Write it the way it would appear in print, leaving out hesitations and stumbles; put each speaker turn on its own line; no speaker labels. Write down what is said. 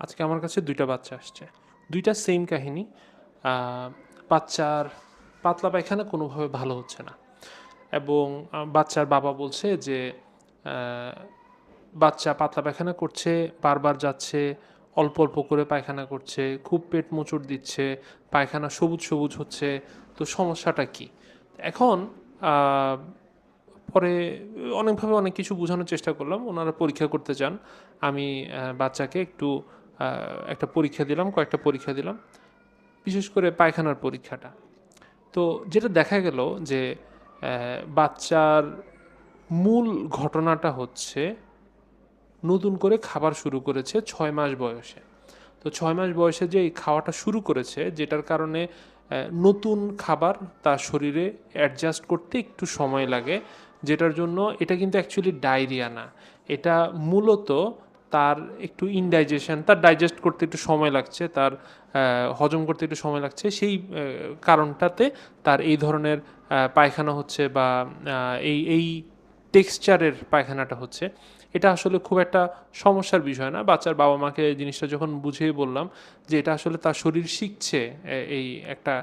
আজকে আমার কাছে ২ টা বাচ্চা আসছে। ২ টা সেম কাহিনী। আ বাচ্চার পাতলা পায়খানা কোনোভাবে ভালো হচ্ছে না এবং বাচ্চার বাবা বলছে যে আ বাচ্চা পাতলা পায়খানা করছে, বারবার যাচ্ছে, অল্প, অল্প করে পায়খানা করছে, খুব পেট মোচড় দিচ্ছে, পায়খানা সবুজ, সবুজ হচ্ছে। তো সমস্যাটা কী? এখন আ পরে অনেকভাবে অনেক কিছু বোঝানোর চেষ্টা করলাম। উনারা পরীক্ষা করতে চান। আমি বাচ্চাকে একটু আ একটা পরীক্ষা দিলাম, কয়েকটা পরীক্ষা দিলাম। বিশেষ করে পায়খানার পরীক্ষাটা। তো যেটা দেখা গেল যে বাচ্চার মূল ঘটনাটা হচ্ছে নতুন করে খাবার শুরু করেছে ৬ মাস বয়সে। তো ৬ মাস বয়সে যে এই খাওয়াটা শুরু করেছে যেটার কারণে নতুন খাবার তার শরীরে অ্যাডজাস্ট করতে একটু সময় লাগে, যেটার জন্য এটা কিন্তু অ্যাকচুয়ালি ডায়রিয়া না। এটা মূলত তার একটু ইনডাইজেশন, তার ডাইজেস্ট করতে একটু সময় লাগছে, তার হজম করতে একটু সময় লাগছে। সেই কারণটাতে তার এই ধরনের পায়খানা হচ্ছে বা এই টেক্সচারের পায়খানাটা হচ্ছে। এটা আসলে খুব একটা সমস্যার বিষয় না। বাচ্চার বাবা-মাকে এই জিনিসটা যখন বুঝিয়ে বললাম যে এটা আসলে তার শরীর শিখছে এই একটা